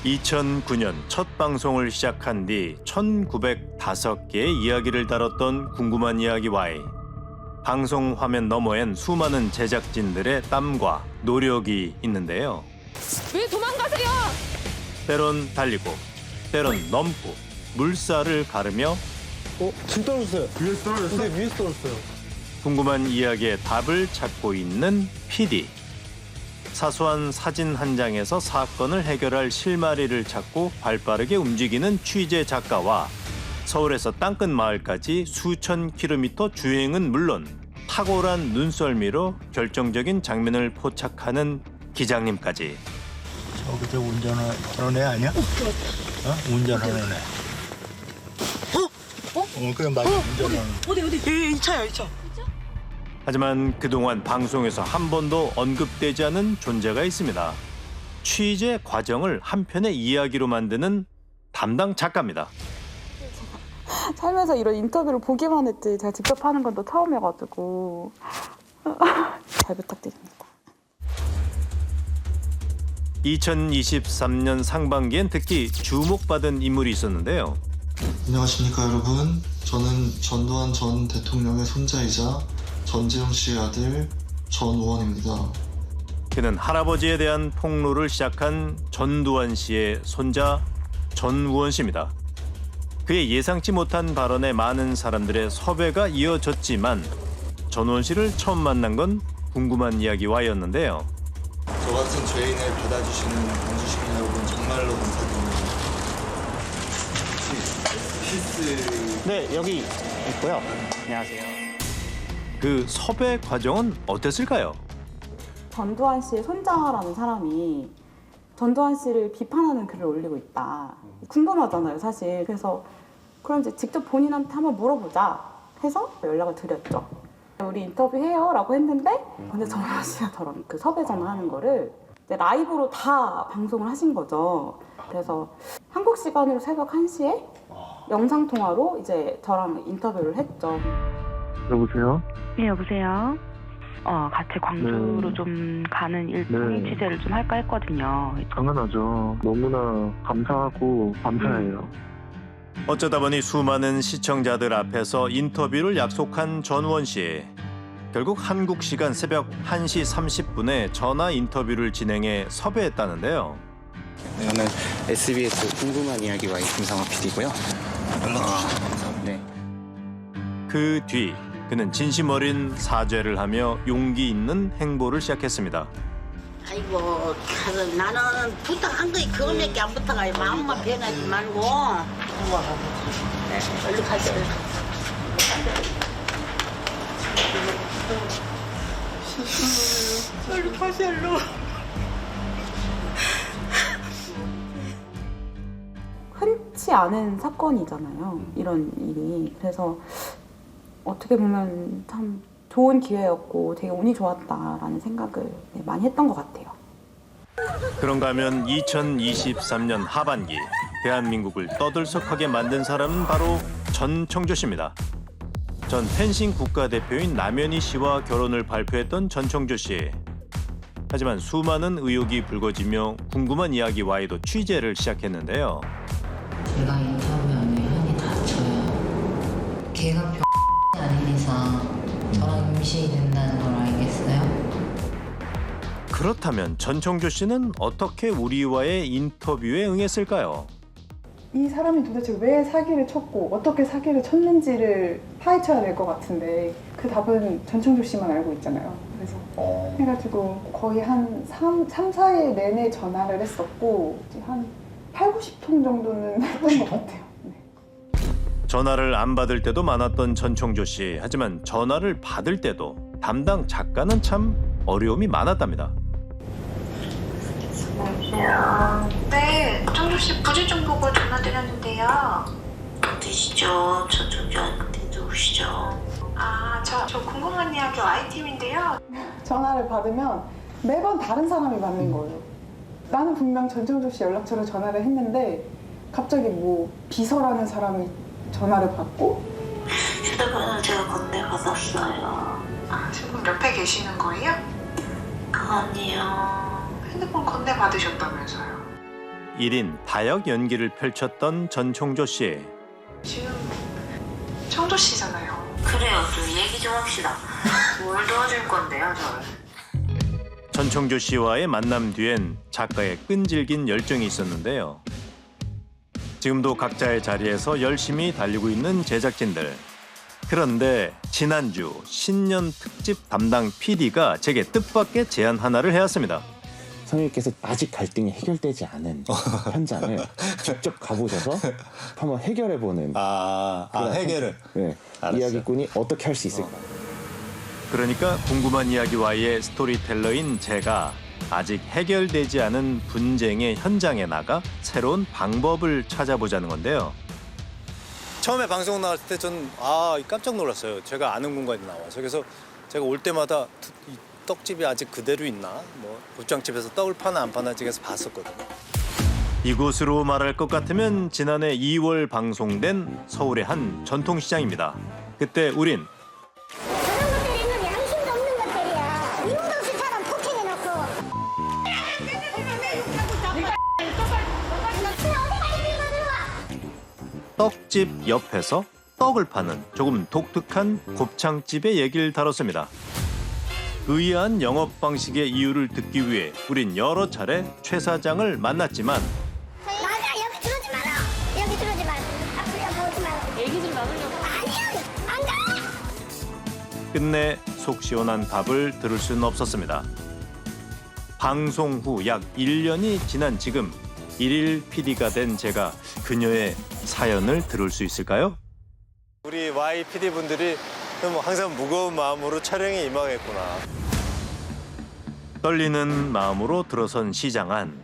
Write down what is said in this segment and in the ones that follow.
2009년 첫 방송을 시작한 뒤 1905개의 이야기를 다뤘던 궁금한 이야기 Y. 방송 화면 너머엔 수많은 제작진들의 땀과 노력이 있는데요. 왜 도망가세요? 때론 달리고, 때론 넘고, 물살을 가르며 지금 떨어졌어요. 위에서 떨어졌어요? 네, 위에서 떨어졌어요. 궁금한 이야기의 답을 찾고 있는 PD. 사소한 사진 한 장에서 사건을 해결할 실마리를 찾고 발빠르게 움직이는 취재 작가와 서울에서 땅끝 마을까지 수천 킬로미터 주행은 물론 탁월한 눈썰미로 결정적인 장면을 포착하는 기장님까지. 저기서 운전하는 애 아니야? 운전하는 애. 그래 맞아. 운전하는. 어디? 이 차야, 이 차. 하지만 그동안 방송에서 한 번도 언급되지 않은 존재가 있습니다. 취재 과정을 한 편의 이야기로 만드는 담당 작가입니다. 살면서 이런 인터뷰를 보기만 했지 제가 직접 하는 건 또 처음이어가지고 잘 부탁드립니다. 2023년 상반기엔 특히 주목받은 인물이 있었는데요. 안녕하십니까 여러분. 저는 전두환 전 대통령의 손자이자 전재용 씨의 아들 전우원입니다. 그는 할아버지에 대한 폭로를 시작한 전두환 씨의 손자 전우원 씨입니다. 그의 예상치 못한 발언에 많은 사람들의 섭외가 이어졌지만 전우원 씨를 처음 만난 건 궁금한 이야기와였는데요. 저 같은 죄인을 받아주시는 광주시민 여러분 정말로 감사드립니다. 필스 네, 여기 있고요. 안녕하세요. 그 섭외 과정은 어땠을까요? 전두환 씨의 손자라는 사람이 전두환 씨를 비판하는 글을 올리고 있다. 궁금하잖아요, 사실. 그래서 그럼 이제 직접 본인한테 한번 물어보자 해서 연락을 드렸죠. 우리 인터뷰해요 라고 했는데 근데 전두환 씨가 저랑 그 섭외 전화하는 거를 이제 라이브로 다 방송을 하신 거죠. 그래서 한국 시간으로 새벽 1시에 영상통화로 이제 저랑 인터뷰를 했죠. 여보세요? 네, 여보세요. 같이 광주로 네. 좀 가는 일정 취재를 좀 할까 했거든요. 당연하죠. 너무나 감사하고 감사해요. 어쩌다 보니 수많은 시청자들 앞에서 인터뷰를 약속한 전우원 씨. 결국 한국 시간 새벽 1시 30분에 전화 인터뷰를 진행해 섭외했다는데요. 저는 SBS 궁금한 이야기와의 김상화 PD고요. 네. 그 뒤 그는 진심 어린 사죄를 하며 용기 있는 행보를 시작했습니다. 아이고, 가서 나는 부탁한 거이 그거밖에 안 부탁하지. 마음만 변하지 말고. 네, 얼른 가세요. 얼른 가세요, 얼른. 흔치 않은 사건이잖아요, 이런 일이. 그래서 어떻게 보면 참 좋은 기회였고 되게 운이 좋았다라는 생각을 많이 했던 것 같아요. 그런가 하면 2023년 하반기 대한민국을 떠들썩하게 만든 사람은 바로 전청조 씨입니다. 전 펜싱 국가대표인 남현희 씨와 결혼을 발표했던 전청조 씨. 하지만 수많은 의혹이 불거지며 궁금한 이야기와에도 취재를 시작했는데요. 제가 인터뷰하면 현이 다쳐요. 걔가 아닌 이상 저랑 임신이 된다는 걸 알겠어요? 그렇다면 전청조 씨는 어떻게 우리와의 인터뷰에 응했을까요? 이 사람이 도대체 왜 사기를 쳤고 어떻게 사기를 쳤는지를 파헤쳐야 될 것 같은데 그 답은 전청조 씨만 알고 있잖아요. 그래서 해가지고 거의 한 3, 4일 내내 전화를 했었고 한 8, 90통 정도는 했던 것 같아요. 네. 전화를 안 받을 때도 많았던 전청조 씨. 하지만 전화를 받을 때도 담당 작가는 참 어려움이 많았답니다. 네, 청조 씨 부재 좀 보고 전화드렸는데요. 어디시죠? 저쪽한테 누구시죠? 저 궁금한 이야기 Y팀인데요. 전화를 받으면 매번 다른 사람이 받는 거예요. 나는 분명 전청조 씨 연락처로 전화를 했는데 갑자기 뭐 비서라는 사람이 전화를 받고 휴대폰을 제가 건네받았어요. 지금 옆에 계시는 거예요? 아니요. 핸드폰 건네받으셨다면서요. 1인 다역 연기를 펼쳤던 전총조 씨. 지금 청조 씨잖아요. 그래요. 좀 얘기 좀 합시다. 뭘 도와줄 건데요, 저를? 전총조 씨와의 만남 뒤엔 작가의 끈질긴 열정이 있었는데요. 지금도 각자의 자리에서 열심히 달리고 있는 제작진들. 그런데 지난주 신년 특집 담당 PD가 제게 뜻밖의 제안 하나를 해왔습니다. 성우님께서 아직 갈등이 해결되지 않은 현장을 직접 가보셔서 한번 해결해보는 해결을. 네, 이야기꾼이 어떻게 할 수 있을까. 그러니까 궁금한 이야기와의 스토리텔러인 제가 아직 해결되지 않은 분쟁의 현장에 나가 새로운 방법을 찾아보자는 건데요. 처음에 방송 나왔을 때 전 깜짝 놀랐어요. 제가 아는 공간이 나와서. 그래서 제가 올 때마다 이 떡집이 아직 그대로 있나? 뭐 곱창집에서 떡을 파나 안 파나 집에서 봤었거든요. 이곳으로 말할 것 같으면 지난해 2월 방송된 서울의 한 전통시장입니다. 그때 우린 떡집 옆에서 떡을 파는 조금 독특한 곱창집의 얘기를 다뤘습니다. 의아한 영업 방식의 이유를 듣기 위해 우린 여러 차례 최 사장을 만났지만 맞아, 여기 들어오지 마라. 여기 들어오지 마라. 앞으로 여기 오지 마라. 얘기 좀 나누려고. 아니야, 안 가. 끝내 속 시원한 답을 들을 수는 없었습니다. 방송 후 약 1년이 지난 지금 일일 PD가 된 제가 그녀의 사연을 들을 수 있을까요? 우리 Y PD 분들이 항상 무거운 마음으로 촬영에 임하겠구나. 떨리는 마음으로 들어선 시장 안.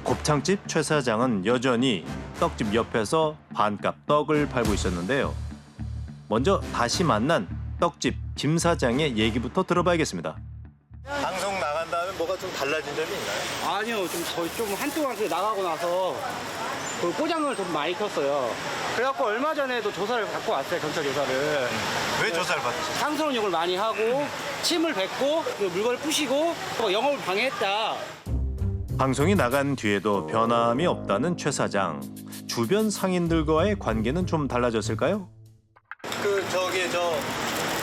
곱창집 최 사장은 여전히 떡집 옆에서 반값 떡을 팔고 있었는데요. 먼저 다시 만난 떡집 김 사장의 얘기부터 들어봐야겠습니다. 방송 나간 다음에 뭐가 좀 달라진 점이 있나요? 아니요, 좀 한동안 나가고 나서 그 꼬장을 좀 많이 켰어요. 그래갖고 얼마 전에도 조사를 받고 왔어요, 경찰 조사를. 왜 조사를 받으셨어요? 상스러운 욕을 많이 하고 침을 뱉고 물건을 부시고 영업을 방해했다. 방송이 나간 뒤에도 변함이 없다는 최 사장. 주변 상인들과의 관계는 좀 달라졌을까요? 저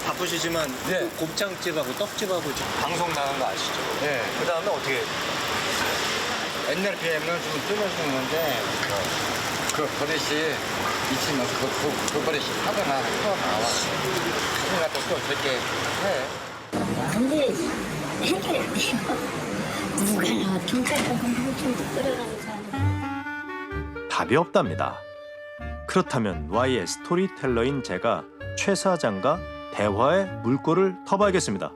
바쁘시지만 곱창집하고 떡집하고 방송 나간 거 아시죠? 네. 그 다음에 어떻게? 옛날 비하면 좀 줄어주는데 그 버릇이 있으면 그 버릇이 하거나 또 나와. 그러니까 또 저렇게 해. 근데 해결이 안 돼요. 누가 경찰하고 좀 끌어가는 사람. 답이 없답니다. 그렇다면 Y의 스토리텔러인 제가 최 사장과 대화의 물꼬를 터봐야겠습니다.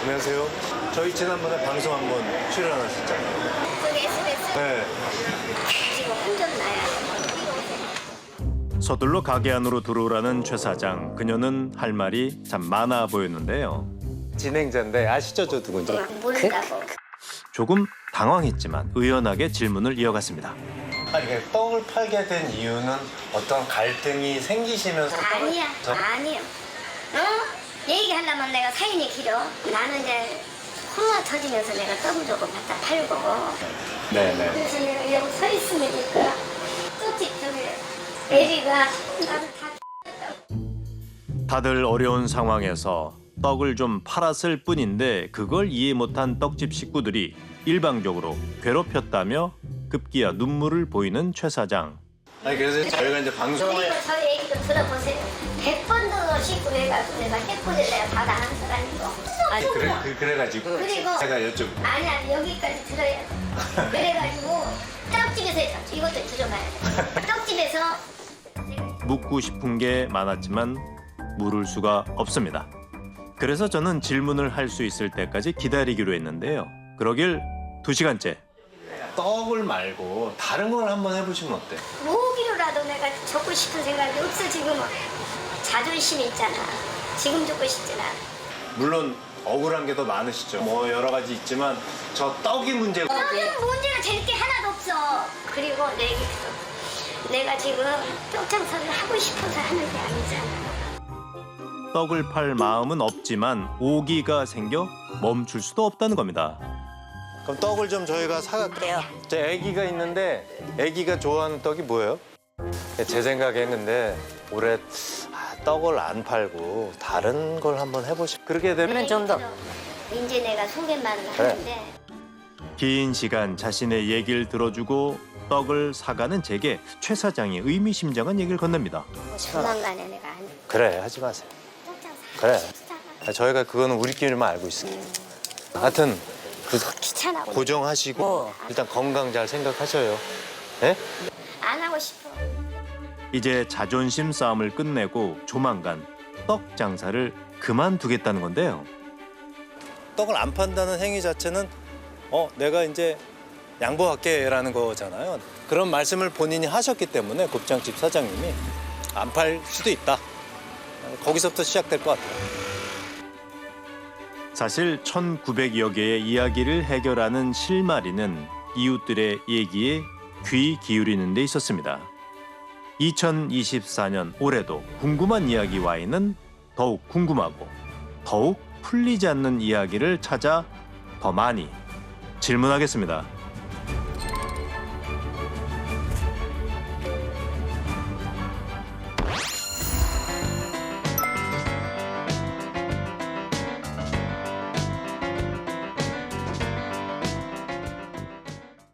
안녕하세요. 저희 지난번에 방송 한번 출연하셨잖아요. 저기 SBS. 네. 지금 혼전 나야. 서둘러 가게 안으로 들어오라는 최 사장. 그녀는 할 말이 참 많아 보였는데요. 진행자인데 아시죠, 저 누군지? 모른다고. 조금 당황했지만 의연하게 질문을 이어갔습니다. 아니, 떡을 팔게 된 이유는 어떤 갈등이 생기시면서 아니야, 아니요. 얘기하려면 내가 사연이 길어. 나는 이제 코로나 터지면서 내가 떡을 조금 갖다 팔고. 네네. 그래서 내가 여기 서 있으니까 떡집 저기 애리가 나도 다. 다들 어려운 상황에서 떡을 좀 팔았을 뿐인데 그걸 이해 못한 떡집 식구들이 일방적으로 괴롭혔다며 급기야 눈물을 보이는 최 사장. 아니, 그래서 저희가 이제 방송에 그리고 저희 얘기 좀 들어보세요. 100번도 씻고 해가지고 내가 해코지를 내가 받아하는 사람이고. 아니, 그래가지고 그리고 제가 여쭤. 아니 여기까지 들어야 돼. 그래가지고 떡집에서 했었죠. 이것도 들어봐야 돼. 떡집에서 묻고 싶은 게 많았지만 물을 수가 없습니다. 그래서 저는 질문을 할 수 있을 때까지 기다리기로 했는데요. 그러길 2시간째. 떡을 말고 다른 걸 한번 해보시면 어때? 모기로라도 내가 적고 싶은 생각이 없어. 지금은 자존심이 있잖아. 지금 적고 싶진 않아. 물론 억울한 게 더 많으시죠. 뭐 여러 가지 있지만 저 떡이 문제고. 떡에는 문제가 될 게 하나도 없어. 그리고 내가 지금 떡장사를 하고 싶어서 하는 게 아니잖아. 떡을 팔 마음은 없지만 오기가 생겨 멈출 수도 없다는 겁니다. 그럼 떡을 좀 저희가 그래요. 제 아기가 있는데 아기가 좋아하는 떡이 뭐예요? 제 생각에 했는데 올해 떡을 안 팔고 다른 걸 한번 해보시. 그렇게 되면 좀 더. 이제 내가 소개만 하는데 긴 시간 자신의 얘기를 들어주고 떡을 사가는 제게 최 사장이 의미심장한 얘기를 건넵니다. 조만간에 내가 안 그래 하지 마세요. 그래. 저희가 그거는 우리끼리만 알고 있을게요. 하여튼 귀찮아. 고정하시고 일단 건강 잘 생각하셔요. 예? 안 하고 싶어. 이제 자존심 싸움을 끝내고 조만간 떡 장사를 그만두겠다는 건데요. 떡을 안 판다는 행위 자체는 내가 이제 양보할게라는 거잖아요. 그런 말씀을 본인이 하셨기 때문에 곱창집 사장님이 안 팔 수도 있다. 거기서부터 시작될 것 같아요. 사실 1900여 개의 이야기를 해결하는 실마리는 이웃들의 얘기에 귀 기울이는 데 있었습니다. 2024년 올해도 궁금한 이야기 와인은 더욱 궁금하고 더욱 풀리지 않는 이야기를 찾아 더 많이 질문하겠습니다.